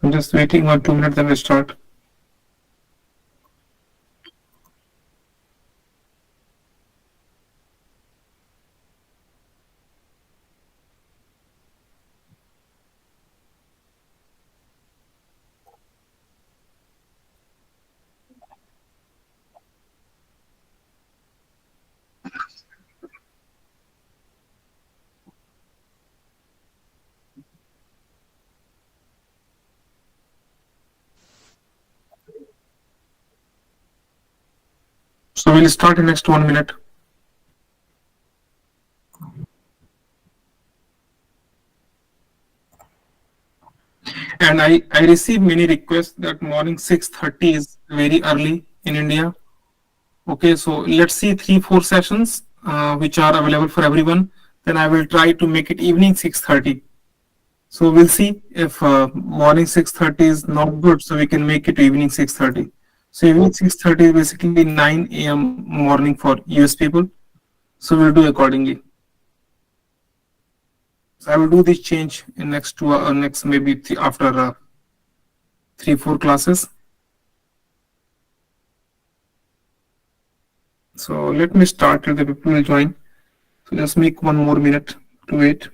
I'm just waiting 1 2 minutes, then we start. So we'll start in next 1 minute. And I receive many requests that morning 6:30 is very early in India. Okay, so let's see 3 4 sessions which are available for everyone. Then I will try to make it evening 6:30. So we'll see if morning 6:30 is not good, so we can make it evening 6:30. So evening 6:30 is basically 9 a.m. morning for US people. So we'll do accordingly. So I will do this change in next next maybe after 3 4 classes. So let me start till the people will join. So just make 1 more minute to wait.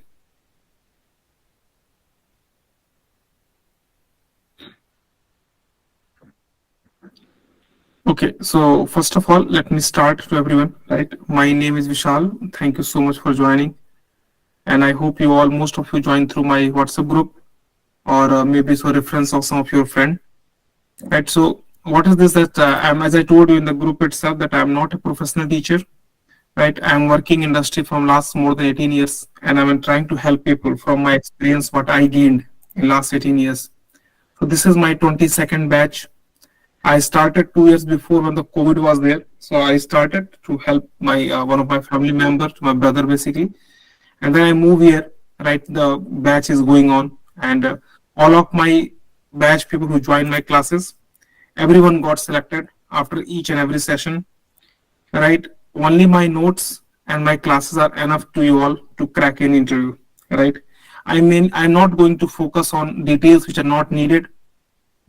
Okay, so first of all, let me start to everyone, right? My name is Vishal. Thank you so much for joining. And I hope you all, most of you joined through my WhatsApp group or maybe so reference of some of your friend, right? So what is this that as I told you in the group itself, that I'm not a professional teacher, right? I'm working industry from last more than 18 years, and I'm trying to help people from my experience, what I gained in last 18 years. So this is my 22nd batch. I started 2 years before when the COVID was there. So I started to help my one of my family members, my brother basically, and then I move here. Right, the batch is going on, and all of my batch people who joined my classes, everyone got selected after each and every session. Right, only my notes and my classes are enough to you all to crack an interview. Right, I mean I'm not going to focus on details which are not needed,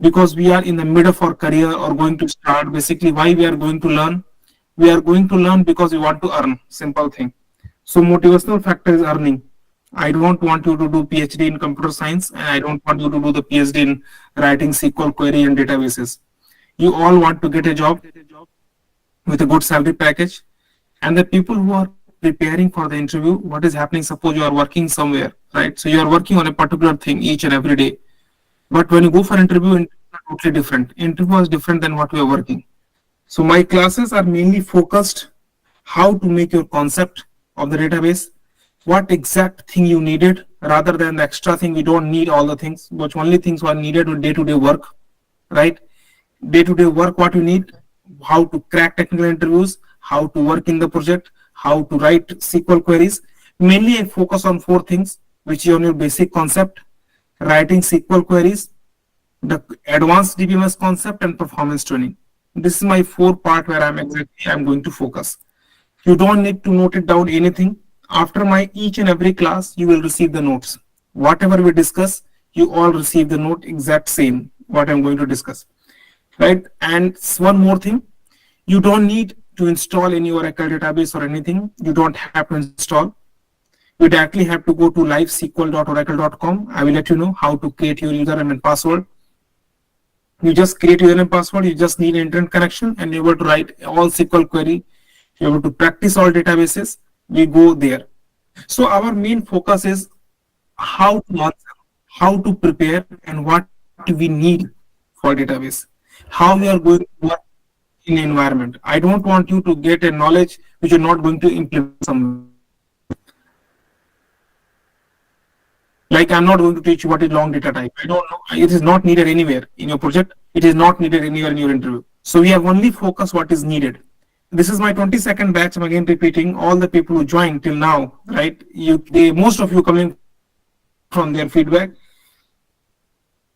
because we are in the middle of our career or going to start. Basically, why we are going to learn? We are going to learn because we want to earn. Simple thing. So motivational factor is earning. I don't want you to do PhD in computer science, and I don't want you to do the PhD in writing SQL query and databases. You all want to get a job with a good salary package. And the people who are preparing for the interview, what is happening? Suppose you are working somewhere, right? So you are working on a particular thing each and every day. But when you go for interview are totally different. Interview is different than what we are working. So my classes are mainly focused how to make your concept of the database, what exact thing you needed, rather than the extra thing. We don't need all the things, but only things are needed with day-to-day work, right? Day-to-day work, what you need, how to crack technical interviews, how to work in the project, how to write SQL queries. Mainly I focus on 4 things, which is on your basic concept, writing SQL queries, the advanced DBMS concept, and performance tuning. This is my 4 part where I'm going to focus. You don't need to note it down anything. After my each and every class, you will receive the notes. Whatever we discuss, you all receive the note exact same what I'm going to discuss, right? And one more thing, you don't need to install any Oracle database or anything. You don't have to install. You directly have to go to livesql.oracle.com. I will let you know how to create your username and password. You just create your username and password. You just need an internet connection and you're able to write all SQL query. You're able to practice all databases. We go there. So our main focus is how to answer, how to prepare, and what we need for database. How we are going to work in environment. I don't want you to get a knowledge which you're not going to implement somewhere. Like I'm not going to teach you what is long data type. I don't know. It is not needed anywhere in your project. It is not needed anywhere in your interview. So we have only focused what is needed. This is my 22nd batch. I'm again repeating all the people who joined till now, right? Most of you coming from their feedback.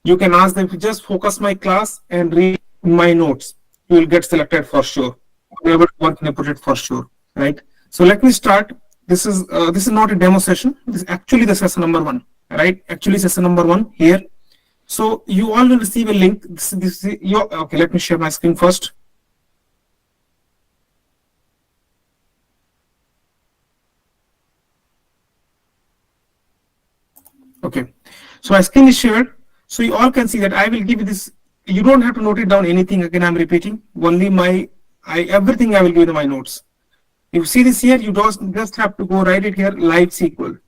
You can ask them to just focus my class and read my notes. You will get selected for sure. You'll be able to work in a project for sure, right? So let me start. This is not a demo session. This is actually the session number 1, right? Actually session number 1 here. So you all will receive a link. This is your, okay, let me share my screen first. Okay, so my screen is shared. So you all can see that I will give you this. You don't have to note it down anything. Again, I'm repeating. Only everything I will give you my notes. You see this here, you just have to go write it here, live SQL.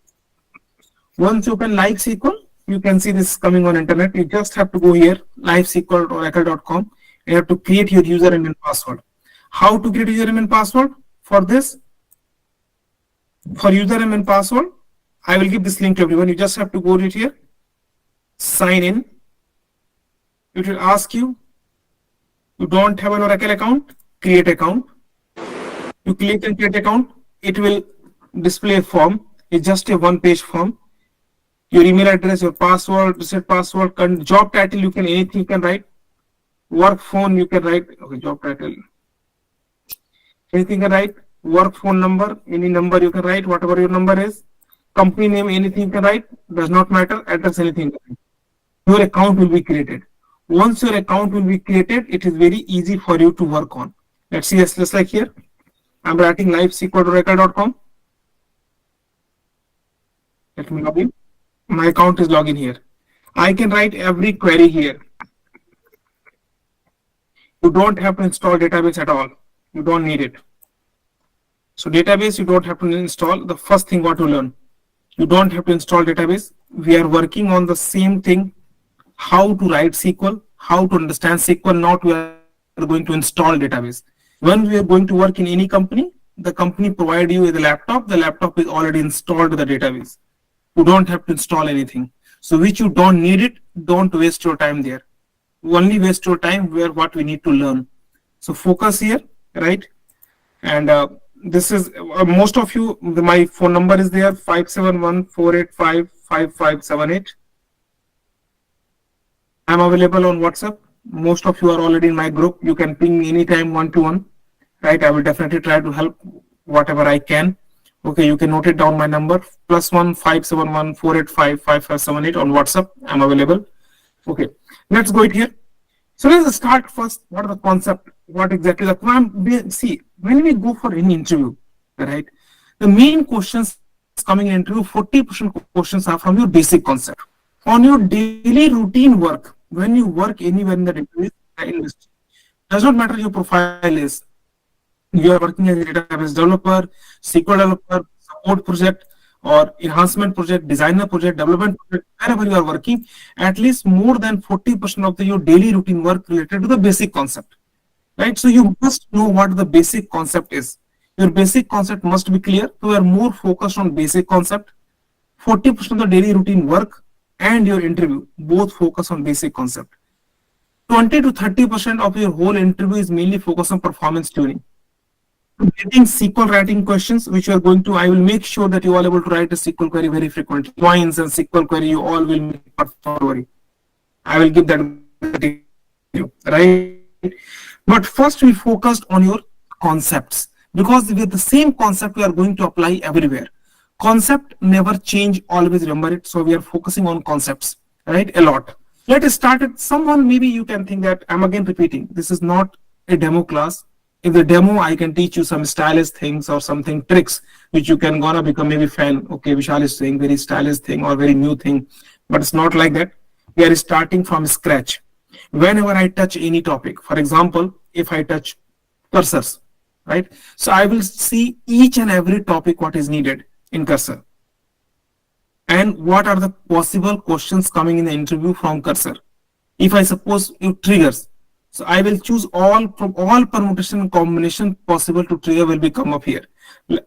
Once you open live SQL, you can see this coming on internet. You just have to go here, livesql.oracle.com. You have to create your username and password. How to create username and password? For this, for username and password, I will give this link to everyone. You just have to go right here, sign in. It will ask you, you don't have an Oracle account, create account. You click and create account. It will display a form. It's just a one-page form. Your email address, your password, reset password, job title, you can anything you can write. Work phone, you can write. Okay, job title. Anything you can write. Work phone number, any number you can write, whatever your number is. Company name, anything you can write. Does not matter. Address, anything. Your account will be created. Once your account will be created, it is very easy for you to work on. Let's see, just like here. I'm writing livesql.oracle.com. Let me log in. My account is login here. I can write every query here. You don't have to install database at all. You don't need it. So database, you don't have to install. The first thing what to learn. You don't have to install database. We are working on the same thing. How to write SQL, how to understand SQL, not we are going to install database. When we are going to work in any company, the company provide you with a laptop. The laptop is already installed to the database. You don't have to install anything. So which you don't need it, don't waste your time there. Only waste your time where what we need to learn. So focus here, right? And this is most of you, my phone number is there, 571-485-5578. I'm available on WhatsApp. Most of you are already in my group. You can ping me anytime one-to-one, right? I will definitely try to help whatever I can. Okay, you can note it down my number, +1 571 485 5578 on WhatsApp. I'm available. Okay, let's go it here. So let's start first. What are the concept? What exactly the see when we go for any interview, right? The main questions coming in interview, 40% questions are from your basic concept. On your daily routine work, when you work anywhere in the industry, does not matter your profile is. You are working as a database developer, SQL developer, support project, or enhancement project, designer project, development project, wherever you are working, at least more than 40% of your daily routine work related to the basic concept, right? So you must know what the basic concept is. Your basic concept must be clear. So we are more focused on basic concept. 40% of the daily routine work and your interview both focus on basic concept. 20 to 30% of your whole interview is mainly focused on performance tuning. Getting SQL writing questions, which you are going to, I will make sure that you are able to write a SQL query very frequently. Joins and SQL query, you all will make worry. I will give that right. But first we focused on your concepts, because with the same concept we are going to apply everywhere. Concept never change, always remember it. So we are focusing on concepts, right? A lot. Let us start it. Someone, maybe you can think that I'm again repeating. This is not a demo class. In the demo, I can teach you some stylish things or something tricks which you can gonna become maybe fan. Okay, Vishal is saying very stylish thing or very new thing, but it's not like that. We are starting from scratch. Whenever I touch any topic, for example, if I touch cursors, right? So I will see each and every topic what is needed in cursor, and what are the possible questions coming in the interview from cursor. If I suppose you triggers, so I will choose all from all permutation and combination possible to trigger will be come up here.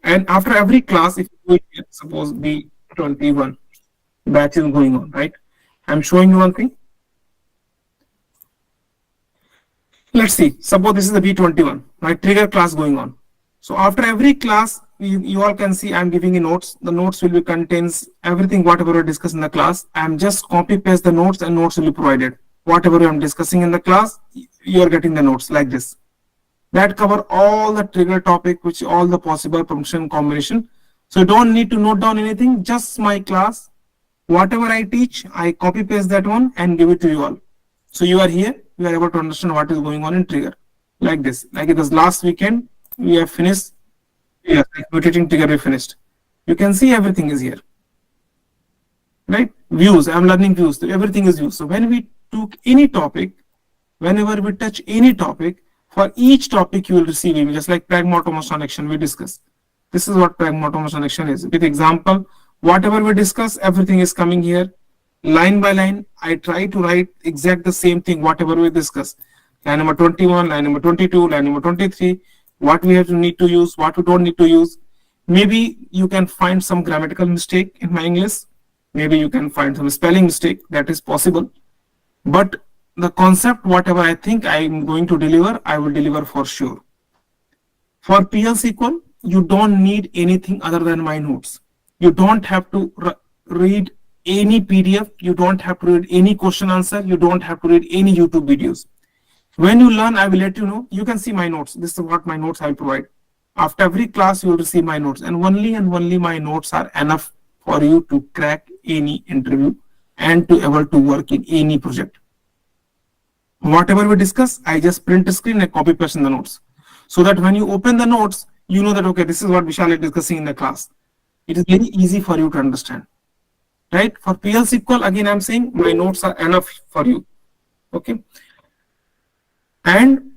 And after every class, if you go here, suppose B21 batch is going on, right? I'm showing you one thing. Let's see, suppose this is the B21, my trigger class going on. So after every class, you all can see I'm giving you notes. The notes will be contains everything whatever we discuss in the class. I'm just copy paste the notes and notes will be provided. Whatever I'm discussing in the class, you are getting the notes like this. That cover all the trigger topic, which all the possible permutation combination. So you don't need to note down anything, just my class. Whatever I teach, I copy paste that one and give it to you all. So you are here, you are able to understand what is going on in trigger. Like this. Like it was last weekend, we have finished. Yes, like mutating trigger we finished. You can see everything is here. Right? Views. I'm learning views. So everything is views. So when we took any topic, whenever we touch any topic, for each topic you will receive email, just like pragmatomos action we discussed. This is what pragmatomos action is. With example, whatever we discuss, everything is coming here. Line by line, I try to write exact the same thing, whatever we discuss. Line number 21, line number 22, line number 23, what we have to need to use, what we don't need to use. Maybe you can find some grammatical mistake in my English. Maybe you can find some spelling mistake, that is possible. But the concept, whatever I think I am going to deliver, I will deliver for sure. For PL SQL, you don't need anything other than my notes. You don't have to read any PDF. You don't have to read any question answer. You don't have to read any YouTube videos. When you learn, I will let you know. You can see my notes. This is what my notes I will provide. After every class, you will receive my notes. And only my notes are enough for you to crack any interview and to able to work in any project. Whatever we discuss, I just print a screen and copy paste in the notes. So that when you open the notes, you know that, okay, this is what Vishal is discussing in the class. It is very easy for you to understand. Right? For PL SQL, again, I'm saying my notes are enough for you. Okay. And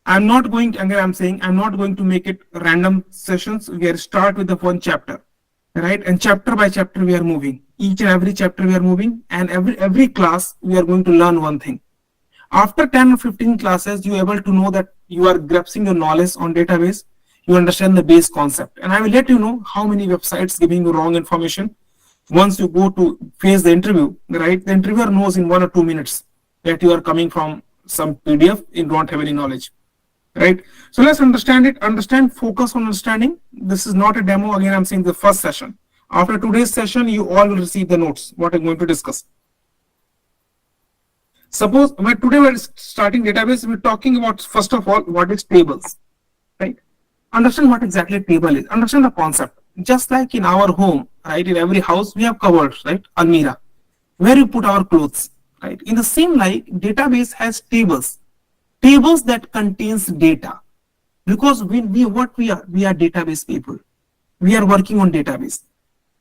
I'm not going, again, I'm saying I'm not going to make it random sessions. We are start with the one chapter. Right? And chapter by chapter, we are moving. Each and every chapter we are moving. And every class, we are going to learn one thing. After 10 or 15 classes, you are able to know that you are grasping your knowledge on database. You understand the base concept. And I will let you know how many websites giving you wrong information. Once you go to face the interview, right, the interviewer knows in 1 or 2 minutes that you are coming from some PDF, you don't have any knowledge, right? So let's understand it, focus on understanding. This is not a demo. Again, I'm saying the first session. After today's session, you all will receive the notes, what I'm going to discuss. Suppose today we're starting database, we're talking about, first of all, what is tables, right? Understand what exactly a table is, understand the concept. Just like in our home, right, in every house, we have cupboards, right, almirah, where you put our clothes, right? In the same like, database has tables that contains data. Because we are database people. We are working on database.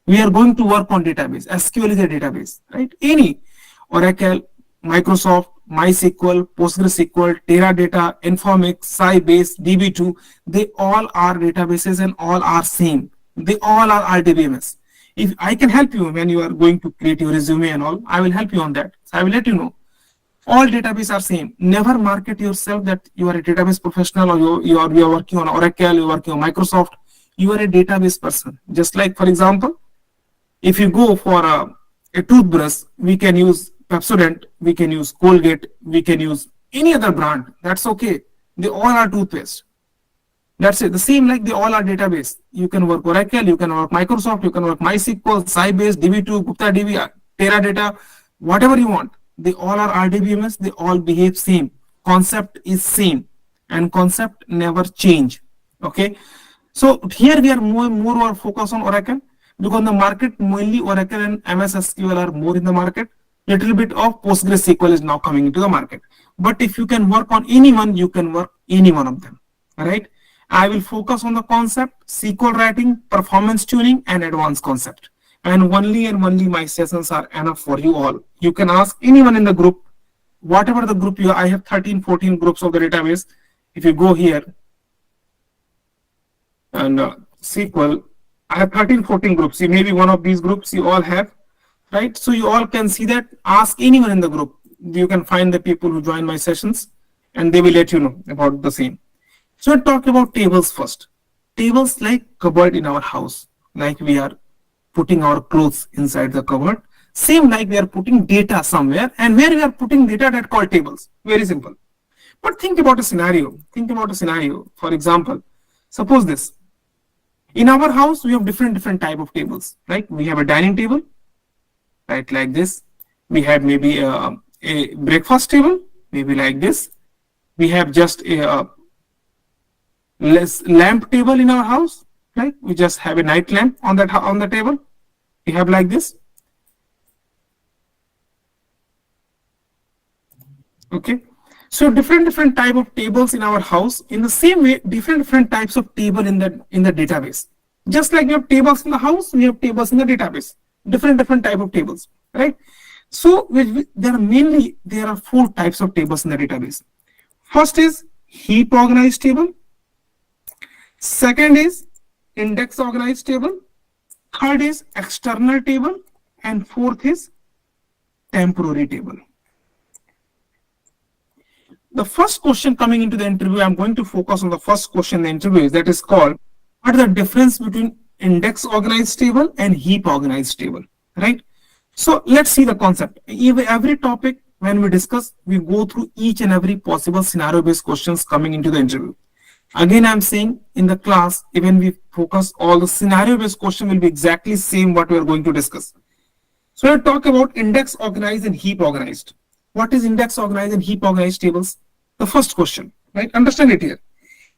We are going to work on database. SQL is a database, right? Any Oracle, Microsoft, MySQL, PostgreSQL, Teradata, Informix, Sybase, DB2, they all are databases and all are same. They all are RDBMS. If I can help you when you are going to create your resume and all, I will help you on that. So I will let you know. All databases are same. Never market yourself that you are a database professional or you are working on Oracle, you are working on Microsoft. You are a database person. Just like, for example, if you go for a toothbrush, we can use Pepsodent, we can use Colgate, we can use any other brand. That's okay. They all are toothpaste. That's it. The same like they all are database. You can work Oracle, you can work Microsoft, you can work MySQL, Sybase, DB2, GuptaDB, Teradata, whatever you want. They all are RDBMS. They all behave same. Concept is same, and concept never change. Okay. So here we are more focused on Oracle because the market mainly Oracle and MS SQL are more in the market. Little bit of PostgreSQL is now coming into the market. But if you can work on anyone, you can work any one of them. All right. I will focus on the concept, SQL writing, performance tuning, and advanced concept. And only my sessions are enough for you all. You can ask anyone in the group, whatever the group you are. I have 13, 14 groups of the database. If you go here and SQL, I have 13, 14 groups. See, maybe one of these groups you all have, right? So you all can see that. Ask anyone in the group. You can find the people who join my sessions and they will let you know about the same. So let's talk about tables first. Tables like cupboard in our house, like we are putting our clothes inside the cupboard. Same like we are putting data somewhere, and where we are putting data that called tables. Very simple. But think about a scenario. For example, suppose this. In our house, we have different type of tables, right? We have a dining table, right, like this. We have maybe a breakfast table, maybe like this. We have just a lamp table in our house, right? We just have a night lamp on the table. We have like this. Okay. So different type of tables in our house. In the same way, different types of table in the database. Just like we have tables in the house, we have tables in the database. Different type of tables, right? So there are four types of tables in the database. First is heap organized table. Second is index organized table. Third is external table, and fourth is temporary table. The first question coming into the interview, I'm going to focus on the first question in the interview, that is called, what is the difference between index organized table and heap organized table, right? So let's see the concept. Every topic when we discuss, we go through each and every possible scenario based questions coming into the interview. Again, I'm saying in the class, even we focus, all the scenario based question will be exactly same what we are going to discuss. So let's talk about index organized and heap organized. What is index organized and heap organized tables? The first question, right? Understand it here.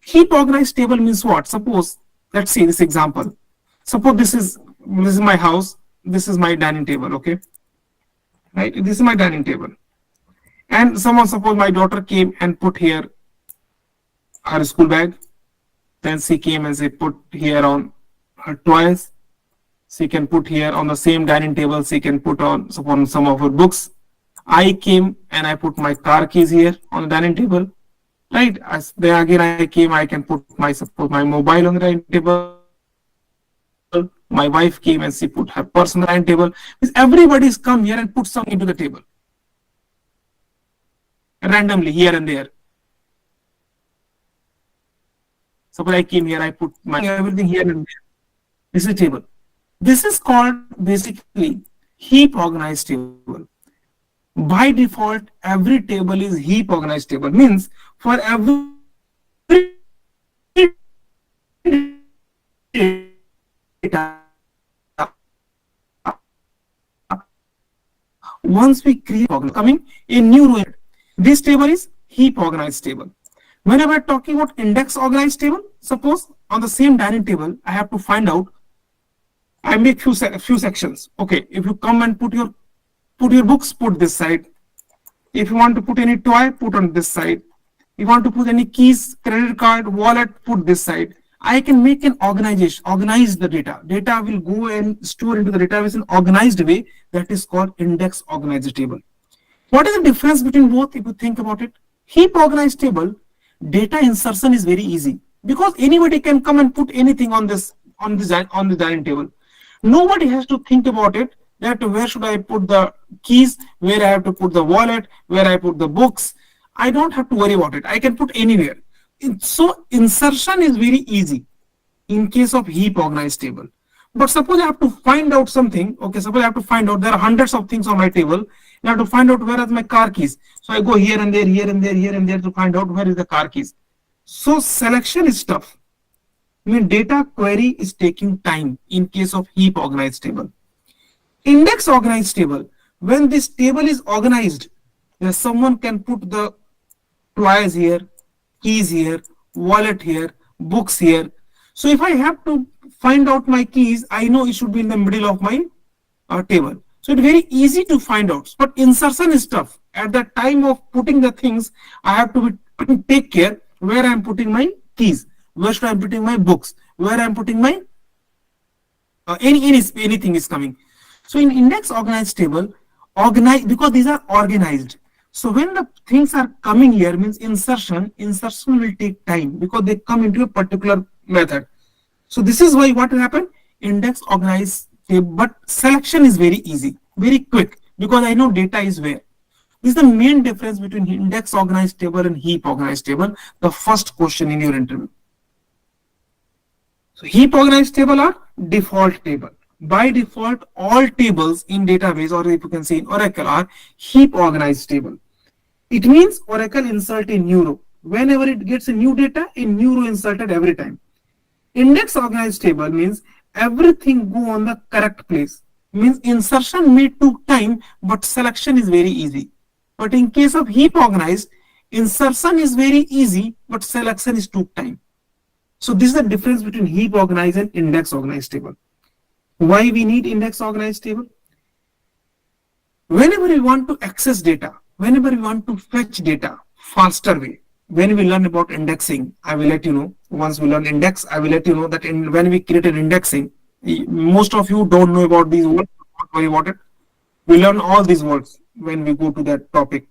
Heap organized table means what? Suppose, let's see this example. Suppose this is my house. This is my dining table, okay? Right? This is my dining table. And suppose my daughter came and put here her school bag. Then she came and she put here on her toys. She can put here on the same dining table. She can put on some of her books. I came and I put my car keys here on the dining table, right? Then again I came, I can put my mobile on the dining table. My wife came and she put her purse on the dining table. Because everybody's come here and put something into the table randomly here and there. Suppose I came here, I put my everything here and there. This is a table. This is called basically heap organized table. By default, every table is heap organized table. Means for every data, once we create coming a new row, this table is heap organized table. Whenever we're talking about index organized table, suppose on the same dining table, I have to find out. I make few sections. Okay, if you come and put your books, put this side. If you want to put any toy, put on this side. If you want to put any keys, credit card, wallet, put this side. I can make an organize the data. Data will go and store into the database in organized way. That is called index organized table. What is the difference between both if you think about it? Heap organized table, data insertion is very easy because anybody can come and put anything on the dining table. Nobody has to think about it, that where should I put the keys, where I have to put the wallet, where I put the books. I don't have to worry about it. I can put anywhere. So insertion is very easy in case of heap organized table. But suppose I have to find out something. Okay, suppose I have to find out there are hundreds of things on my table. I have to find out where are my car keys. So I go here and there, here and there, here and there to find out where is the car keys. So selection is tough. I mean, data query is taking time in case of heap organized table. Index organized table, when this table is organized, someone can put the toys here, keys here, wallet here, books here. So if I have to find out my keys, I know it should be in the middle of my table. So it's very easy to find out, but insertion is tough. At the time of putting the things, I have to take care where I am putting my keys, where should I be putting my books, where I am putting my anything is coming. So in index organized table, because these are organized. So when the things are coming here, means insertion will take time because they come into a particular method. So this is why what will happen, index organized table, but selection is very easy, very quick because I know data is where. This is the main difference between index organized table and heap organized table. The first question in your interview. So heap organized table are default table. By default, all tables in database, or if you can say in Oracle, are heap organized table. It means Oracle insert a new row. Whenever it gets a new data, a new row inserted every time. Index organized table means everything go on the correct place. Means insertion may took time, but selection is very easy. But in case of heap organized, insertion is very easy, but selection is took time. So this is the difference between heap organized and index organized table. Why we need index organized table? Whenever we want to access data, whenever we want to fetch data faster way, when we learn about indexing, I will let you know. Once we learn index, I will let you know that when we create an indexing, most of you don't know about these words. Don't worry about it. We learn all these words when we go to that topic.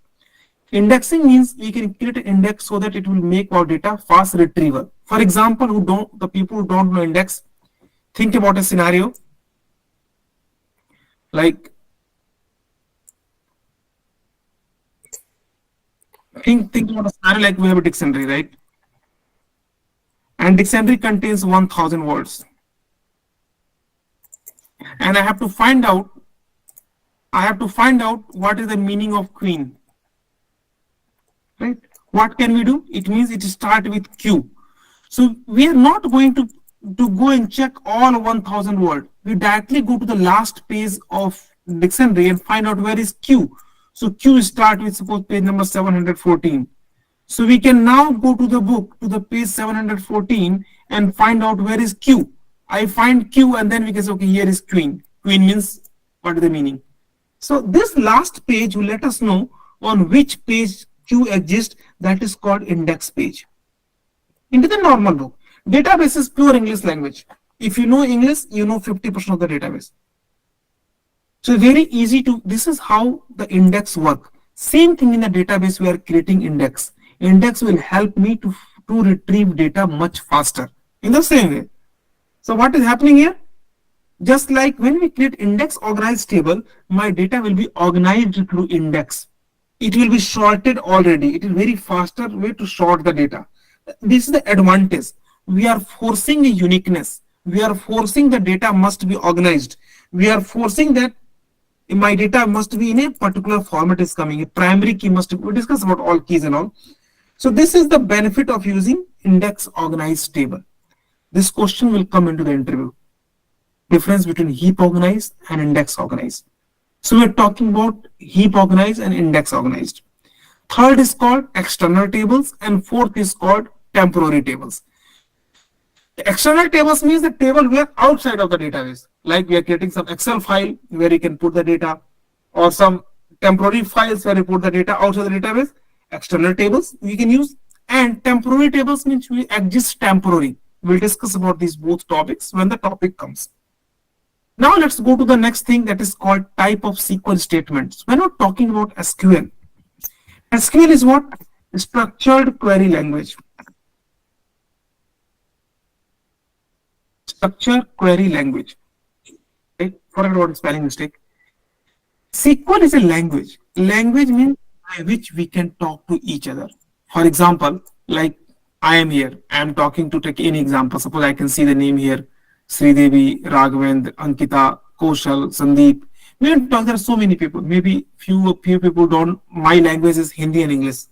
Indexing means we can create an index so that it will make our data fast retrieval. For example, the people who don't know index, think about a scenario like think about a scenario like we have a dictionary, right? And dictionary contains 1,000 words, and I have to find out what is the meaning of queen, right? What can we do? It means it start with Q. So we are not going to go and check all 1,000 words. We directly go to the last page of dictionary and find out where is Q. So Q start with suppose page number 714. So we can now go to the book to the page 714 and find out where is Q. I find Q and then we can say, okay, here is queen. Queen means what is the meaning? So this last page will let us know on which page Q exists. That is called index page. Into the normal book. Database is pure English language. If you know English, you know 50% of the database. So very easy to, this is how the index work. Same thing in the database, we are creating index. Index will help me to retrieve data much faster in the same way. So what is happening here? Just like when we create index organized table, my data will be organized through index. It will be sorted already. It is very faster way to sort the data. This is the advantage. We are forcing a uniqueness. We are forcing the data must be organized. We are forcing that my data must be in a particular format is coming. A primary key must be, we discuss about all keys and all. So this is the benefit of using index organized table. This question will come into the interview. Difference between heap organized and index organized. So we're talking about heap organized and index organized. Third is called external tables and fourth is called temporary tables. External tables means the table we are outside of the database. Like we are creating some Excel file where you can put the data, or some temporary files where you put the data outside the database. External tables we can use, and temporary tables means we exist temporary. We'll discuss about these both topics when the topic comes. Now let's go to the next thing, that is called type of SQL statements. When we're talking about SQL, SQL is what? Structured query language. Structured query language. Okay, forget about spelling mistake. SQL is a language. Language means by which we can talk to each other. For example, like I am here, I am talking to, take any example. Suppose I can see the name here, Sridevi, Raghavendra, Ankita, Kaushal, Sandeep. Maybe there are so many people. Maybe few people don't. My language is Hindi and English.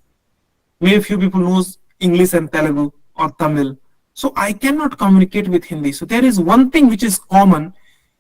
Maybe few people knows English and Telugu or Tamil. So I cannot communicate with Hindi. So there is one thing which is common,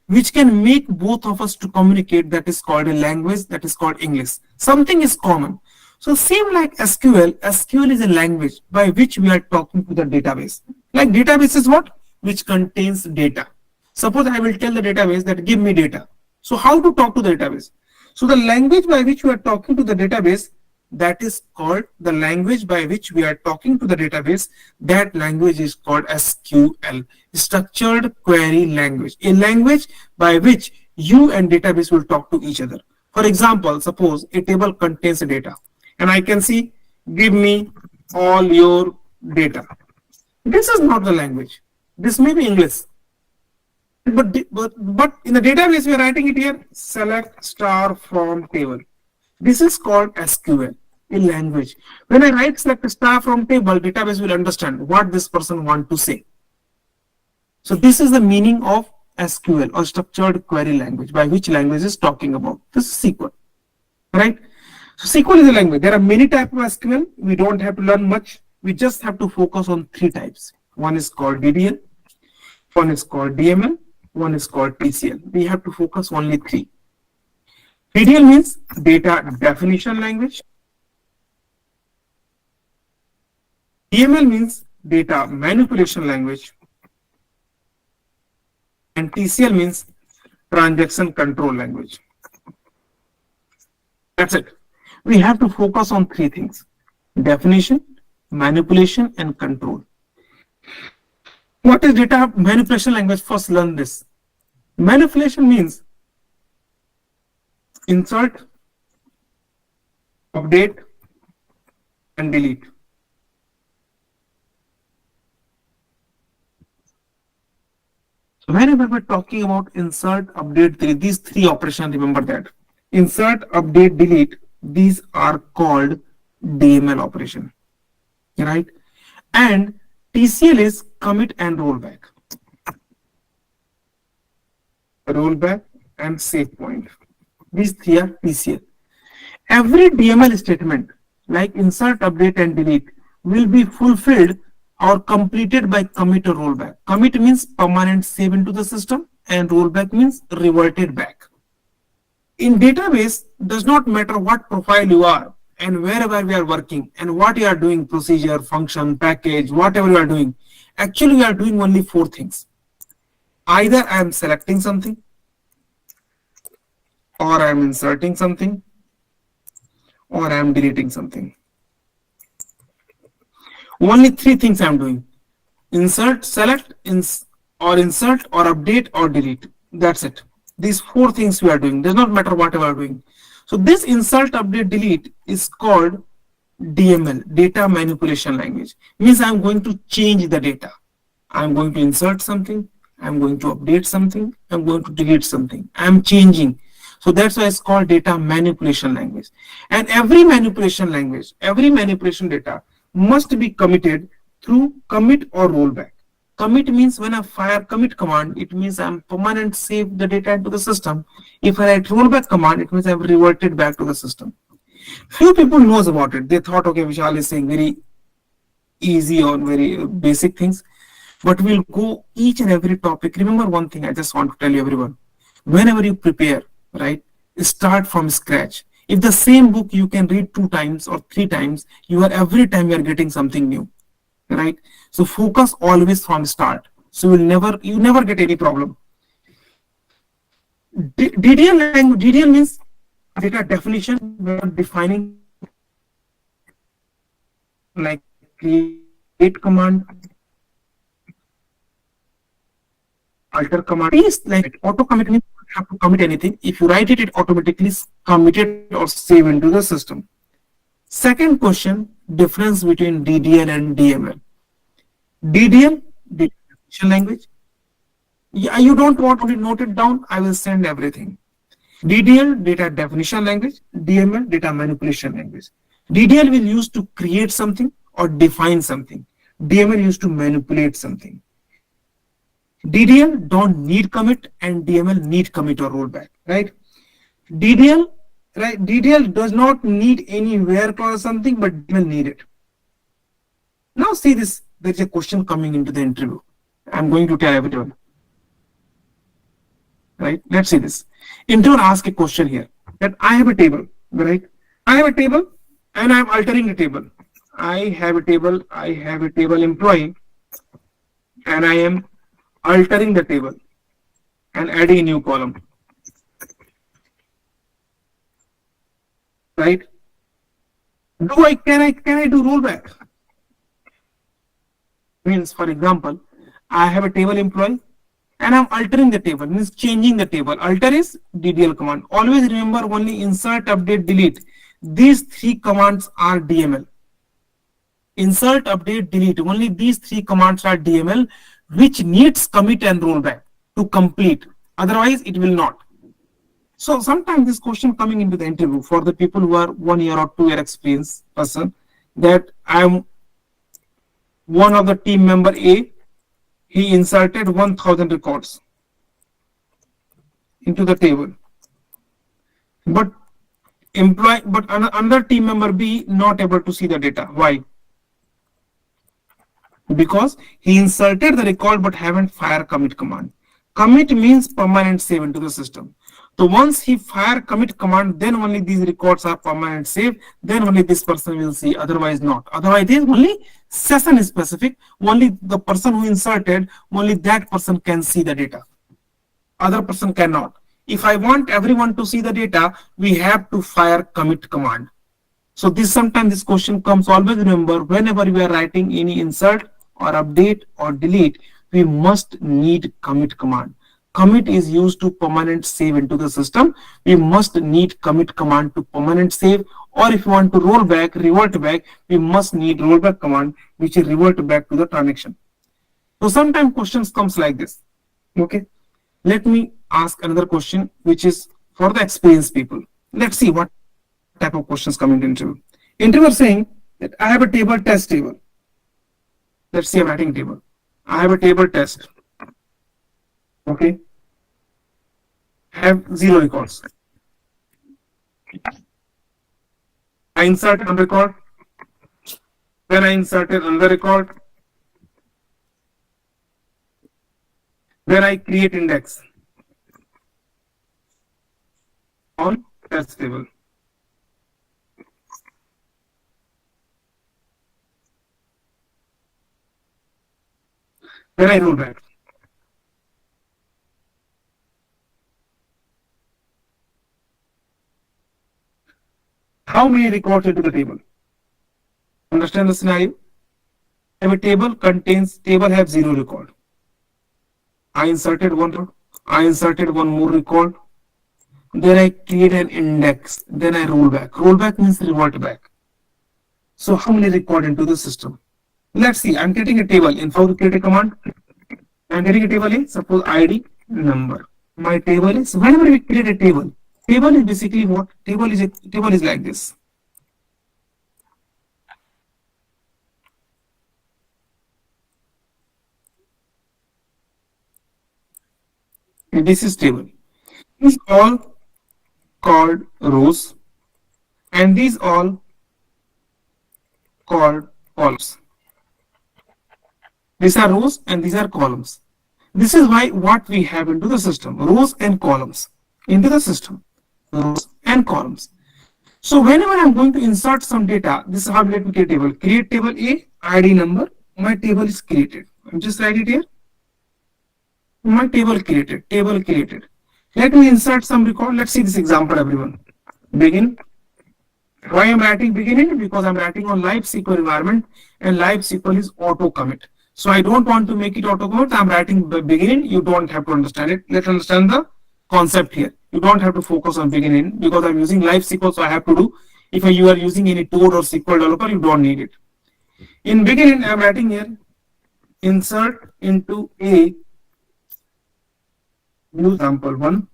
which can make both of us to communicate. That is called a language. That is called English. Something is common. So same like SQL. SQL is a language by which we are talking to the database. Like database is what? Which contains data. Suppose I will tell the database that give me data. So how to talk to the database? So the language by which we are talking to the database, that is called the language by which we are talking to the database. That language is called SQL, structured query language. A language by which you and database will talk to each other. For example, suppose a table contains data and I can see, give me all your data. This is not the language. This may be English. But in the database, we are writing it here, select star from table. This is called SQL, a language. When I write select star from table, database will understand what this person wants to say. So this is the meaning of SQL, or structured query language, by which language is talking about. This is SQL, right? So SQL is a language. There are many types of SQL. We don't have to learn much. We just have to focus on three types. One is called DDL, one is called DML, one is called TCL. We have to focus only three. DDL means data definition language. DML means data manipulation language. And TCL means transaction control language. That's it. we have to focus on three things: definition, manipulation, and control. What is data manipulation language? First, learn this. Manipulation means insert, update, and delete. So whenever we're talking about insert, update, delete, these three operations, remember that. Insert, update, delete, these are called DML operation, right? And TCL is commit and rollback. Rollback and save point. These three are TCL. Every DML statement like insert, update, and delete will be fulfilled or completed by commit or rollback. Commit means permanent save into the system, and rollback means reverted back. In database, does not matter what profile you are and wherever we are working and what you are doing, procedure, function, package, whatever you are doing. Actually, we are doing only four things. Either I am selecting something, or I am inserting something, or I am deleting something. Only three things I am doing: insert, select, or insert, or update, or delete. That's it. These four things we are doing. Does not matter what we are doing. So this insert, update, delete is called DML, data manipulation language. Means I am going to change the data. I am going to insert something. I am going to update something. I am going to delete something. I am changing. So that's why it's called data manipulation language. And every manipulation language, every manipulation data must be committed through commit or rollback. Commit means when I fire commit command, it means I'm permanent save the data into the system. If I write rollback command, it means I've reverted back to the system. Few people knows about it. They thought, okay, Vishal is saying very easy or very basic things, but we'll go each and every topic. Remember one thing I just want to tell you everyone. Whenever you prepare, right, start from scratch. If the same book you can read 2 times or 3 times, every time you are getting something new, right? So focus always from start. So you never get any problem. DDL language, DDL means data definition. We are defining like create command, alter command. Is like auto commit means you don't have to commit anything. If you write it, it automatically committed or save into the system. Second question, difference between DDL and DML. DDL, data definition language. Yeah, you don't want to note it down, I will send everything. DDL, data definition language. DML, data manipulation language. DDL will use to create something or define something. DML used to manipulate something. DDL don't need commit and DML need commit or rollback, right? DDL, right? DDL does not need any where clause or something, but DML need it. Now see this, there is a question coming into the interview. I'm going to tell everyone. Right? Let's see this. Interviewer ask a question here that I have a table, right? I have a table and I'm altering the table. I have a table employee and I am altering the table and adding a new column. Right? Can I do rollback? Means, for example, I have a table employee and I'm altering the table, means changing the table. Alter is DDL command. Always remember only insert, update, delete. These 3 commands are DML. Insert, update, delete. Only these 3 commands are DML, which needs commit and rollback to complete. Otherwise, it will not. So sometimes this question coming into the interview for the people who are 1 year or 2 year experience person, that I am one of the team member A, he inserted 1000 records into the table, but another team member B not able to see the data. Why? Because he inserted the record but haven't fire commit command. Commit means permanent save into the system. So once he fire commit command, then only these records are permanent save, then only this person will see, otherwise not. Otherwise it is only session specific, only the person who inserted, only that person can see the data. Other person cannot. If I want everyone to see the data, we have to fire commit command. So this sometimes this question comes. Always remember, whenever we are writing any insert or update or delete, we must need commit command. Commit is used to permanent save into the system. We must need commit command to permanent save. Or if you want to roll back, revert back, we must need rollback command, which is revert back to the transaction. So sometimes questions comes like this. Okay. Let me ask another question, which is for the experienced people. Let's see what type of questions come in interview. Interviewer saying that I have a table, test table. Let's see, I'm writing a table. I have a table test. Okay. Have zero records. I inserted one record. Then I inserted another record. Then I create index on test table. Then I roll back. How many records into the table? Understand the scenario? If a table have zero record. I inserted one record. I inserted one more record. Then I create an index. Then I roll back. Roll back means revert back. So how many record into the system? Let's see. I'm getting a table. In how to create a command? I'm getting a table in suppose ID number. My table is whenever we create a table. Table is basically what? Table is like this. This is table. These all called rows, and these all called columns. These are rows and these are columns. This is why what we have into the system, rows and columns into the system, rows and columns. So whenever I'm going to insert some data, this is how let me create table. Create table A, ID number. My table is created. I'm just write it here. My table created. Table created. Let me insert some record. Let's see this example, everyone. Begin. Why I'm writing beginning? Because I'm writing on live SQL environment, and live SQL is auto commit. So I don't want to make it auto commit. I'm writing the beginning. You don't have to understand it. Let's understand the concept here. You don't have to focus on beginning because I'm using live SQL, so I have to do. If you are using any Toad or SQL developer, you don't need it. In beginning, I'm writing here insert into A new sample 1.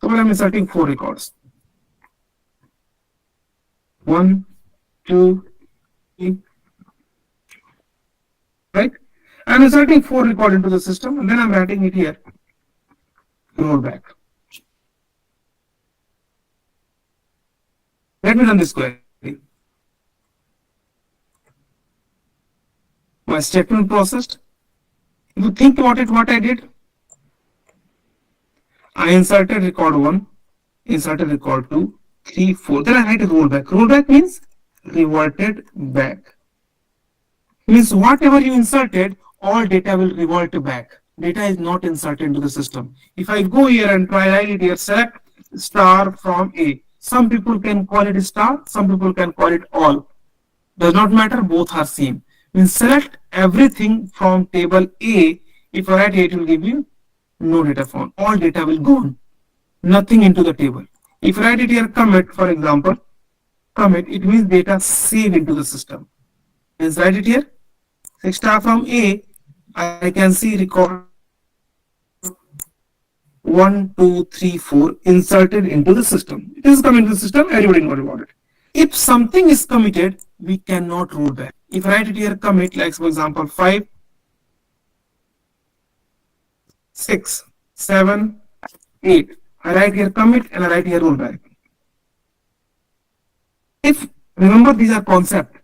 So I'm inserting 4 records. 1, 2, 3. Right? I'm inserting 4 records into the system, and then I'm writing it here. Roll back. Let me run this query. My statement processed. If you think about it, what I did, I inserted record 1, inserted record 2, 3, 4. Then I write a rollback. Rollback means reverted back. Means whatever you inserted, all data will revert back. Data is not inserted into the system. If I go here and try write it here, select star from A. Some people can call it star, some people can call it all. Does not matter, both are same. Means select everything from table A. If I write here, it will give you no data found. All data will go on. Nothing into the table. If I write it here commit, for example, commit, it means data save into the system. Means write it here. Say star from A, I can see record 1, 2, 3, 4 inserted into the system. It is coming to the system, everybody knows about it. If something is committed, we cannot roll back. If I write it here commit, like for example 5, 6, 7, 8. I write here commit and I write here rollback. If remember these are concept.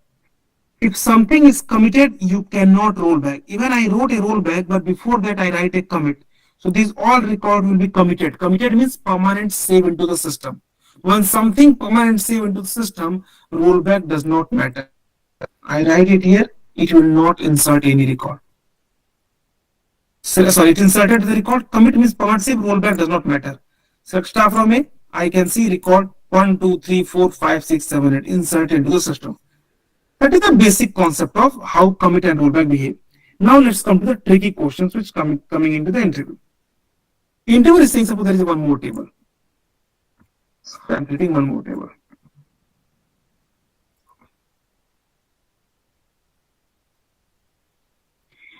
If something is committed, you cannot roll back. Even I wrote a rollback, but before that I write a commit. So these all record will be committed. Committed means permanent save into the system. When something permanent save into the system, rollback does not matter. I write it here, it will not insert any record. sorry, it inserted the record. Commit means command save, rollback does not matter. Select star from A, I can see record 1, 2, 3, 4, 5, 6, 7, 8 insert into the system. That is the basic concept of how commit and rollback behave. Now let's come to the tricky questions which coming into the interview. Interview is saying suppose there is one more table. I'm creating one more table.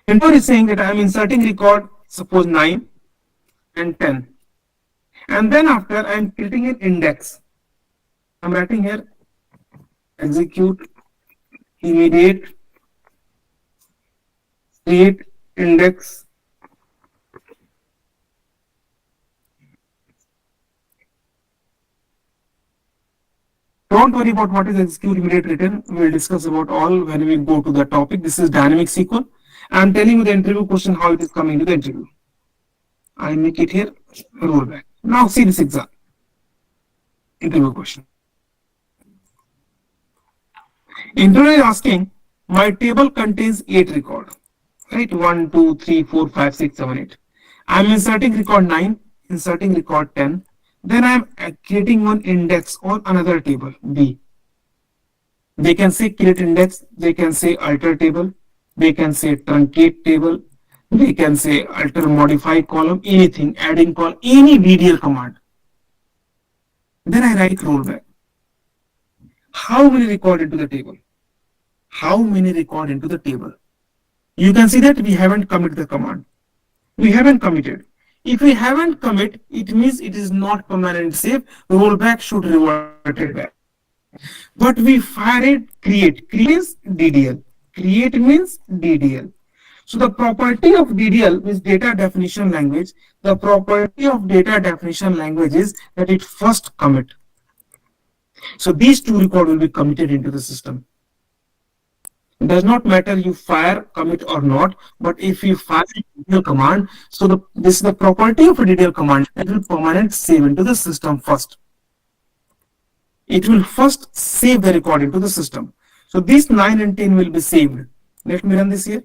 Interview is saying that I am inserting record suppose 9 and 10. And then after I am creating an index. I'm writing here execute immediate create index don't worry about what is execute immediate return. We'll discuss about all when we go to the topic. This is dynamic SQL. I'm telling you the interview question how it is coming to the interview. I make it here rollback. Now see this exam interview question. Interview is asking my table contains 8 record, right? 1, 2, 3, 4, 5, 6, 7, 8. I'm inserting record 9, inserting record 10. Then I'm creating one index on another table B. They can say create index, they can say alter table, they can say truncate table, they can say alter modify column, anything, adding column, any DDL command. Then I write rollback. How many record into the table? How many record into the table? You can see that we haven't committed the command. We haven't committed. If we haven't commit, it means it is not permanent save. Rollback should revert it back. But we fire it create. Create means DDL. Create means DDL. So the property of DDL means data definition language. The property of data definition language is that it first commit. So these two records will be committed into the system. It does not matter you fire, commit or not, but if you fire a DDL command, so this is the property of a DDL command that will permanent save into the system first. It will first save the record into the system. So these 9 and 10 will be saved. Let me run this here.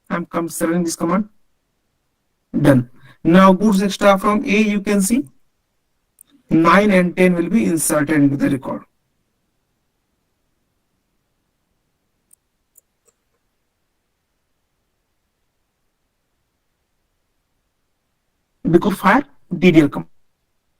I'm running this command. Done. Now goods extra from A you can see 9 and 10 will be inserted into the record. Because fire DDL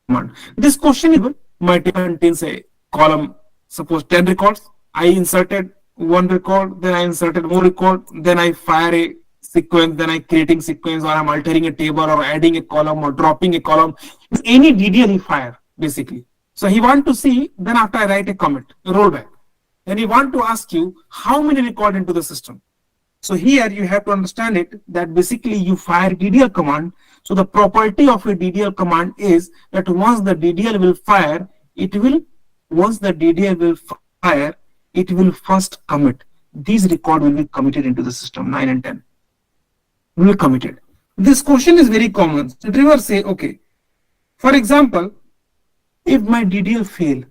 command. This question is my table contains a column, suppose 10 records. I inserted one record, then I inserted more record, then I fire a sequence, then I creating sequence, or I'm altering a table or adding a column or dropping a column. It's any DDL he fire basically. So he want to see, then after I write a comment, rollback. Then he want to ask you how many record into the system. So here you have to understand it that basically you fire DDL command. So the property of a DDL command is that once the DDL will fire, it will first commit. These record will be committed into the system 9 and 10. Will be committed. This question is very common. Interviewer say, okay, for example, if my DDL fail,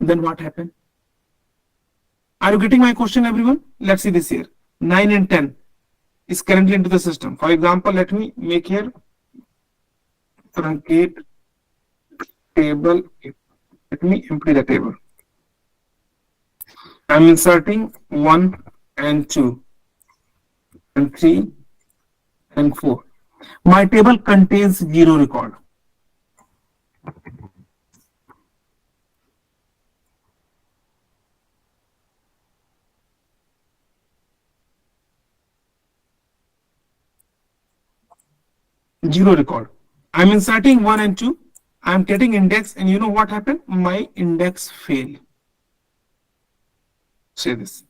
then what happened? Are you getting my question, everyone? Let's see this here. 9 and 10 is currently into the system. For example, let me make here truncate table. Let me empty the table. I'm inserting 1 and 2 and 3 and 4. My table contains 0 record. Zero record. I'm inserting 1 and 2. I'm getting index, and you know what happened? My index failed. Say this.